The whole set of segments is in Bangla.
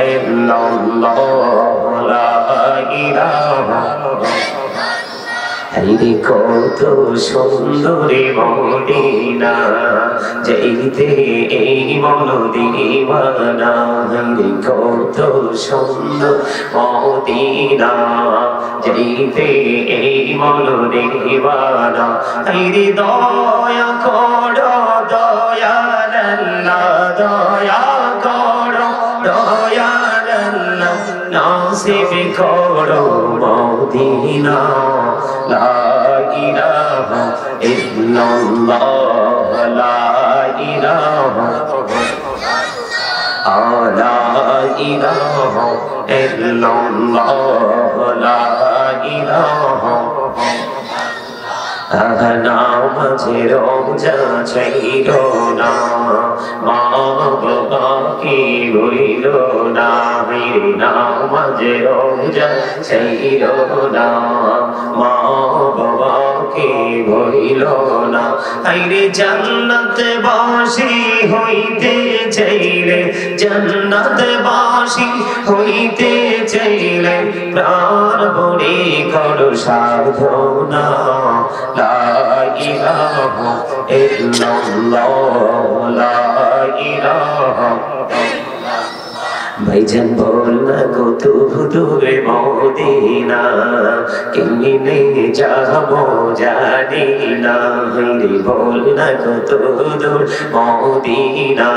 illallah la ilaha হাইরে কত সুন্দরী মদিনা যাইতে এই মন দিওয়ানা হাইরে কত সুন্দর মদিনা যাইতে এই মন দিওয়ানা হাইরে দয়া করো দয়াল আল্লাহ দয়া করো দয়াল আল্লাহ নাসিব করো মদিনা লা ইলাহা ইল্লাল্লাহ লা ইলাহা লা ইলাহা ইল্লাল্লাহ লা ইলাহা নামাজে রোজা ছাইর না মা বাবা কি বইল না নামাজে রোজা ছাইর না মা বাবা কি বইল না আইরে জান্নাতে বাসি হইতে চাইলে জান্নাতে বাসি হইতে চাইলে প্রাণ ভরে করো সাধনা লা ইলাহা ইল্লাল্লাহ লা ইলাহা ভাইজান বলনা কত দূরে মদিনা কেমনে যাবো জানি না হইরে বলনা কত দূর মদিনা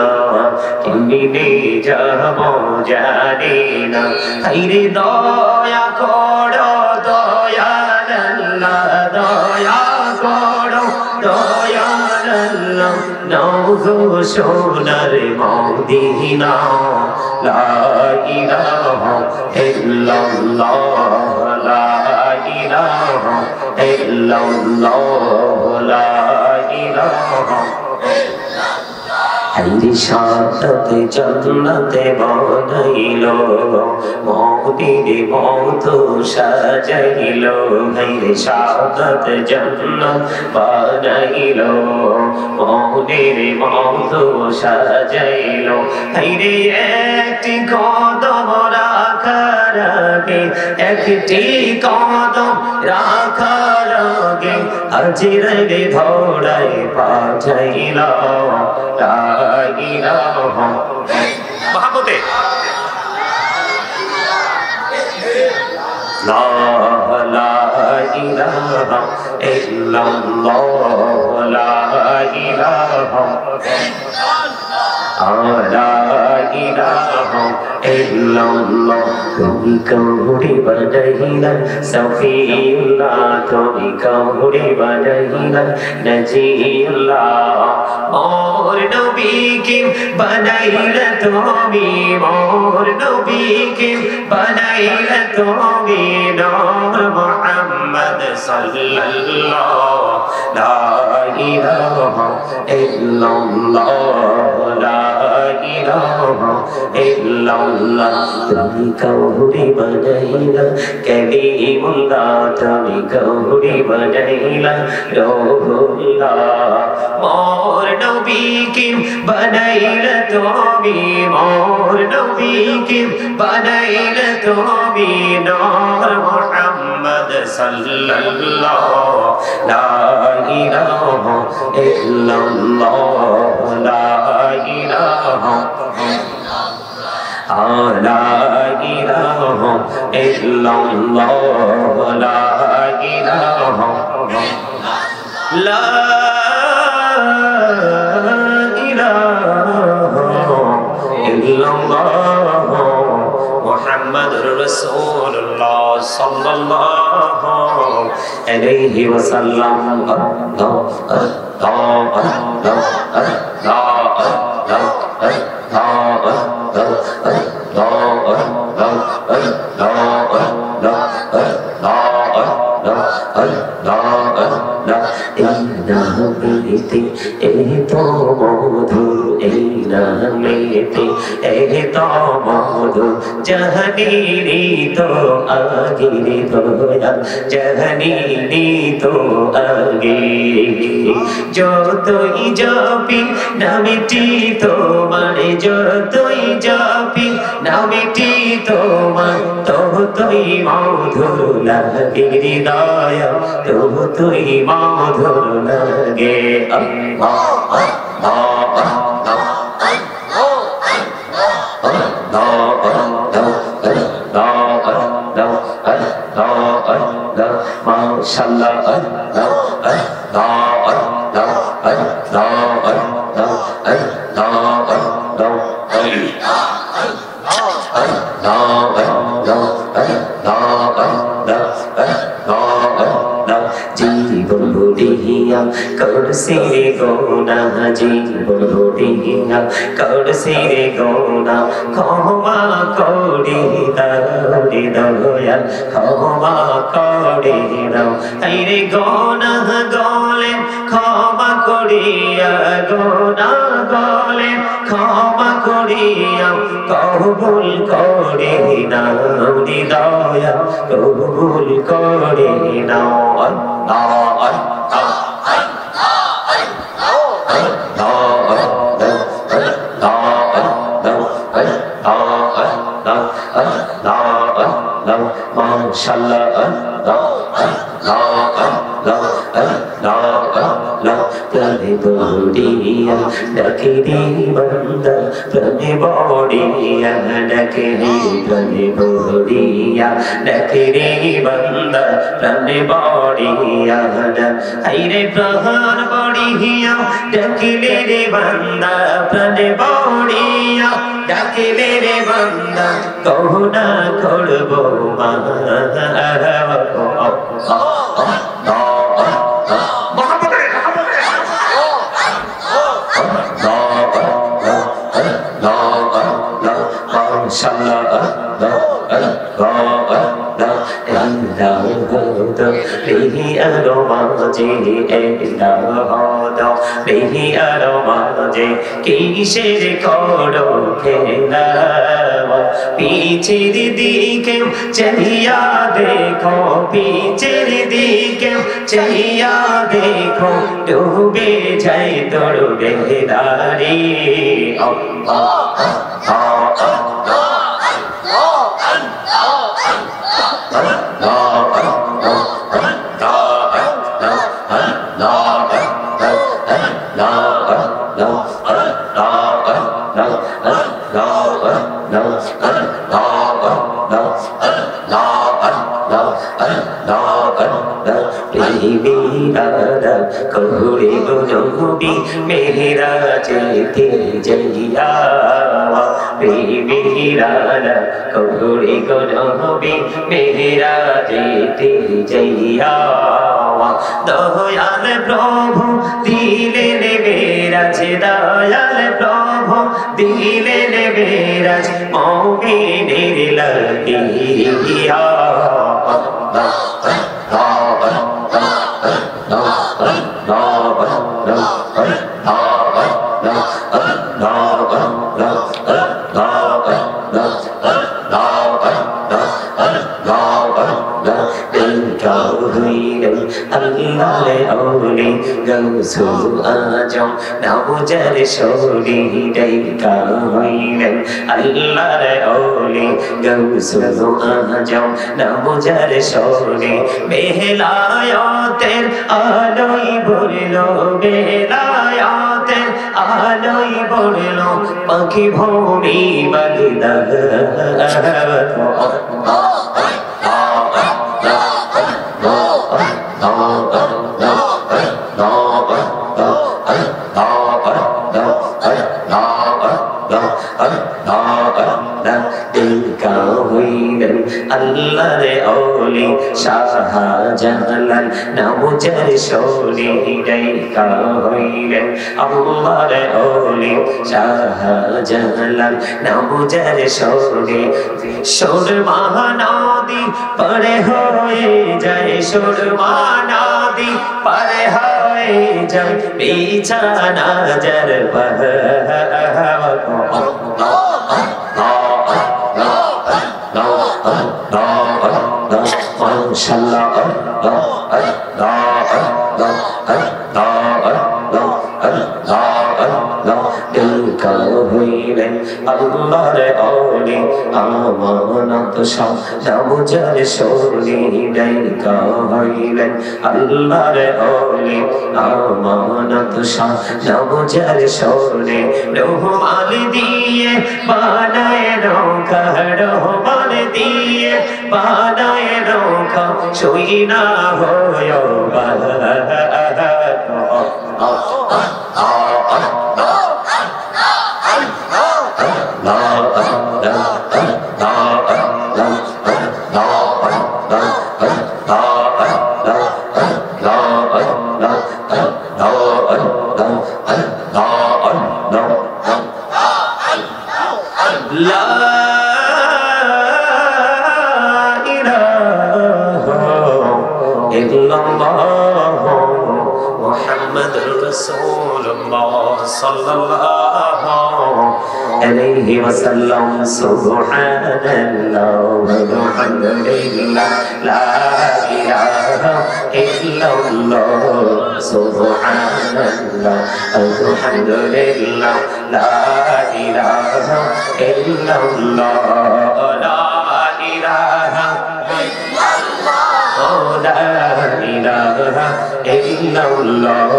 কেমনে যাবো জানি না হইরে দয়া করো দয়াল আল্লাহ দয়া করো দয়াল আল্লাহ নাও গো সোনার মদিনা লা ইলাহা ইল্লাল্লাহ লা ইলাহা ইল্লাল্লাহ লা ইলাহা হাইরে সাথে জান্নাতে বানাইলো মদির মত সাজাইলো হাইরে সাথে জান্নাত বানাইলো মদির মত সাজাইলো হাইরে একটি কদম রাখার আগে একটি কদম রাখার আগে হাজিরে ধরাই পাঠাইলো লা ইলাহা মহাব্বতে লা ইলাহা ইল্লাল্লাহ লা ইলাহা লা ইলাহা ইল্লাল্লাহ তুমি কাউরে বানাইলা সফিউল্লাহ তুমি কাউরে বানাইলা নজিউল্লাহ মোর নবীকে বানাইলা তুমি মোর নবীকে বানাইলা তুমি নূর মুহাম্মদ সাল্লাল্লাহ লা ইলাহা ইল্লাল্লাহ লা ইলাহা ইল্লাল্লাহ তুমি কাউরে বানাইলা কালিমুল্লাহ তুমি কাউরে বানাইলা রূহুল্লাহ মোর নবীকে বানাইলা তুমি মোর নবীকে বানাইলা তুমি নূর মুহাম্মদ সাল্লাল্লাহ লা ইলাহা ইল্লাল্লাহ লা ইলাহা লা ইলাহা ইল্লাল্লাহ লা ইলাহা লা ইলাহা ইল্লাল্লাহ মুহাম্মাদুর রাসূলুল্লাহ সাল্লাল্লাহু আলাইহি ওয়াসাল্লাম এই নামেতে এত মধু জাহানি তো আগে দয়াল জাহানি তো আগে যতই জপি নামটি তোমার যতই জপি নামটি তোমার ততই মধুর লাগে হৃদয় ততই মধুর লাগে আল্লাহ আল্লাহ মাশাআল্লাহ আল্লাহ আল্লাহ আল্লাহ আল্লাহ জীবন বুড়িয়া করছে রে গোনা জীবন বুড়িয়া করছে রে গোনা ক্ষমা করে দাও রে দয়াল ক্ষমা করে দাও এই রে গোনা গলে ক্ষমা করিয়া গোনা গলে ক্ষমা করিয়া কবুল করে নাও রে দয়াল কবুল করে নাও আল্লাহ আল্লাহ মাশাআল্লাহ আল্লাহ আল্লাহ আল্লাহ প্রাণে বড়িয়া ডাকে রে বান্দা প্রাণে বড়িয়া ডাকে রে প্রাণে বড়িয়া ডাকে রে বান্দা প্রাণে বড়িয়া হাইরে প্রাণ বড়িয়া ডাকিলে রে বান্দা প্রাণে বড়িয়া ডাকিলে রে বান্দা কহুনা করবো মা কিসের করো খেলা পিছের দিকে চাহিয়া দেখো পিছের দিকে চাহিয়া দেখো ডুবে যাই তোর বেদারি করে নবী মেরা যেতে যাইয়া মেরা করে নবী মেরা যেতে যাইয়া দয়াল প্রভু দিলেন মেরাজ দয়াল প্রভু দিলেন মেরাজ মুমিনের লাগিয়া গৌসুল আজম নবুজার শরী ডাইকা হইলেন আল্লাহর ওলি গৌসুল আজম নবুজার শরী বেলায়েতের আলোয় ভরলো বেলায়েতের আলোয় ভরলো পাখি ভূমি বাগদাদ আল্লাহর ওলি শাহজালাল নবুজার শরী ডাইকা হইলেন আল্লাহর ওলি শাহজালাল নবুজার শরী সুরমা নদী পারে হয়ে যায় সুরমা নদী পারে হয়ে হয়ে যায় বিছানা যার হইলেন আল্লাহর ওলি আমানত সবুজের শোলি ডাইকা হইলেন আল্লাহর ওলি আমানত সবুজের শোলি রহমান দিয়ে বানায় নৌকা রহমান দিয়ে বানায় নৌকা শুই না হয় عليه وسلم سبحان الله والحمد لله لا إله إلا الله سبحان الله والحمد لله لا إله إلا الله لا إله إلا الله لا إله إلا الله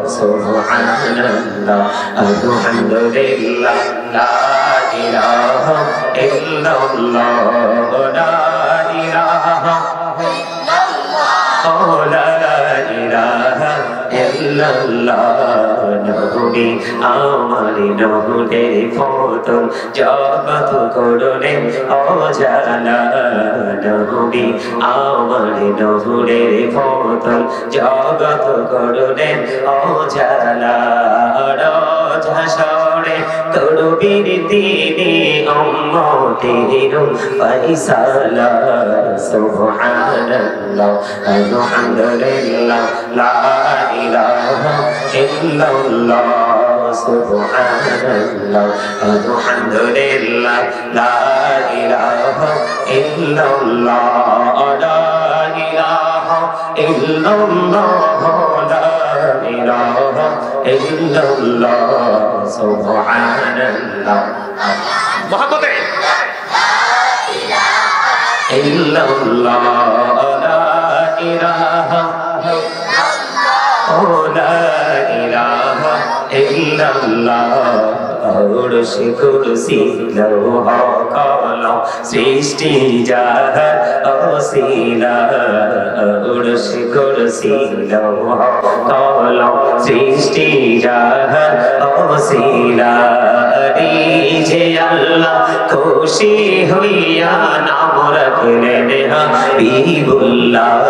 سبحان الله الحمد لله لا إله إلا الله لا إله إلا الله لا إله إلا الله নবী আমার নহুদের ফতন জগত করলেন অজানা নবী আমার নহুদের ফতন জগত করলেন অজানা রাজহাসরে করবীর তিনি উম্মতের ফয়সালা সুবহানাল্লাহ আলহামদুলিল্লাহ লা ইলাহা ইল্লাল্লাহ সুবহানাল্লাহ আলহামদুলিল্লাহ লা ইলাহা ইল্লাল্লাহ লা ইলাহা ইল্লাল্লাহ লা ইলাহা ইল্লাল্লাহ সুবহানাল্লাহ মহব্বতে ইল্লাল্লাহ লা ইলাহা ইল্লাল্লাহ ইল্লাল্লাহ আরশে কুরসি লৌহ কলম সৃষ্টি যাহার অসিলা আরশে কুরসি লৌহ কলম সৃষ্টি যাহার অসিলা যে আল্লাহ খুশি হইয়া নাম রাখলেন হাবিবুল্লাহ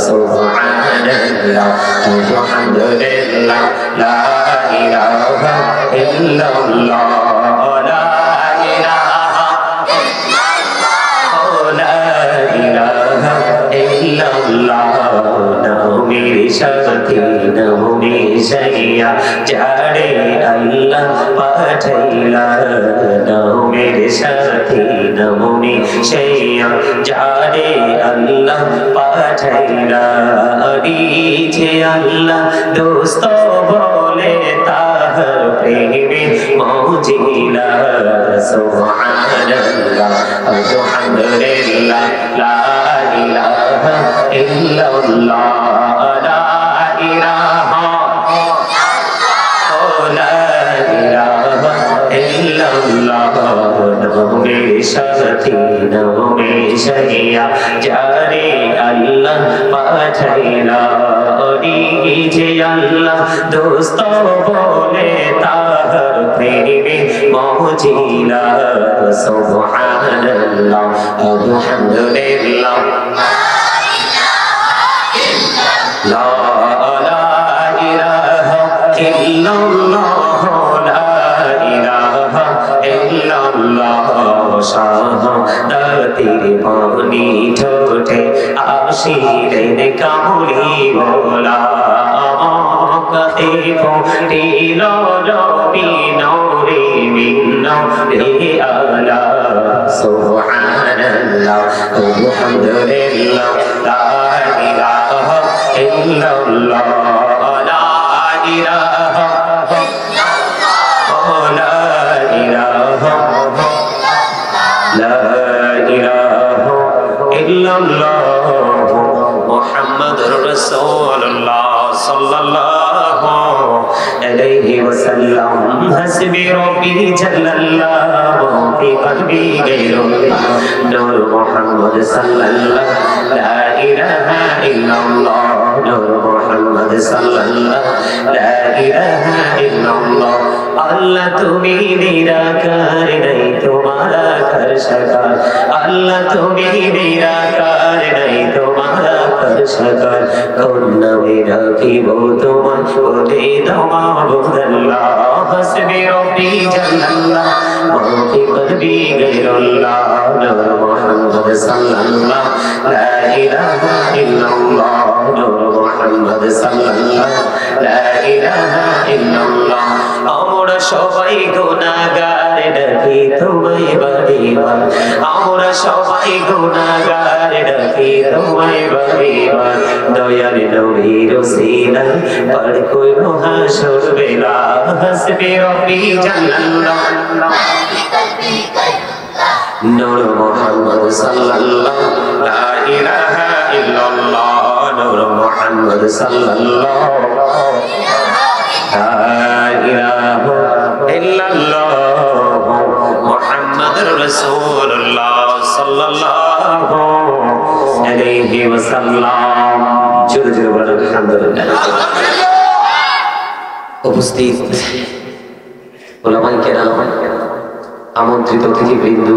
সুবহানাল্লাহ আলহামদুলিল্লাহ লা ইলাহা ইল্লাল্লাহ লা ইলাহা ইল্লাল্লাহ লা ইলাহা ইল্লাল্লাহ নামের সাথে নামে সাইয়া যারে আল্লাহ পাঠাইলা নামের সাথে নামে সাইয়া যারে আল্লাহ পাঠাইলা যে আল্লাহ দোস্ত বলে তাহার প্রেমে মজিলা সুবহানাল্লাহ আলহামদুলিল্লাহ লা ইলাহা ইল্লাল্লাহ লা ইলাহা ইল্লাল্লাহ নবীর সাথী নবী সাইয়া যারে আল্লাহ পাঠাইলা যে আল্লাহ দোস্ত বলে তাহার প্রেমে মজিলা সুবহানাল্লাহ আলহামদুলিল্লাহ লা ইলাহা ইল্লাল্লাহ লা ইলাহা ইল্লাল্লাহ শাহাদাতের বাণী ঠোঁটে আসিলেন কামলি মোলা মক্কাতে ফুটিল নবী নূরে মিন নূরে আলা সুবহানাল্লাহ আলহামদুলিল্লাহ লা ইলাহা ইল্লাল্লাহ লা ইলাহা মুহাম্মাদুর রাসূলুল্লাহ সাল্লাল্লাহু আলাইহি ওয়াসাল্লাম হাসবি রাব্বি জাল্লাল্লাহু ফি কলবি গায়রুল্লাহ নূর মুহাম্মদ সাল্লাল্লাহু লা ইলাহা ইল্লাল্লাহ নূর মুহাম্মদ সাল্লাল্লাহু লা ইলাহা ইল্লাল্লাহ আল্লাহ তুমি নিরাকার নাই তোমার আকার সাকার আল্লাহ তুমি নিরাকার নাই তোমার আকার সাকার কোন নামে রাখিব তোমার বলে দাও মাবুদাল্লাহ হাসবি রাব্বি জাল্লাল্লাহ মাফি কলবি গায়রুল্লাহ নূর মুহাম্মদ সাল্লাল্লাহু লা ইলাহা ইল্লাল্লাহ নূর মুহাম্মদ সাল্লাল্লাহু লা ইলাহা ইল্লাল্লাহ আমরা সবাই গুনাহগার ডাকি তোমায় বারবার আমরা সবাই গুনাহগার ডাকি তোমায় বারবার দয়ার নবীর ওসিলায় পার কইরো হাসর বেলা হাসবি রাব্বি জাল্লাল্লাহ নূর মুহাম্মদ সাল্লাল্লাহু লা ইলাহা ইল্লাল্লাহ নূর মুহাম্মদ সাল্লাল্লাহু লা ইলাহা ইল্লাল্লাহ মুহাম্মাদুর রাসূলুল্লাহ সাল্লাল্লাহু আলাইহি ওয়াসাল্লাম জোরে জোরে বলেন আলহামদুলিল্লাহ উপস্থিত ওলামায়ে কেরাম আমন্ত্রিত অতিথিবৃন্দ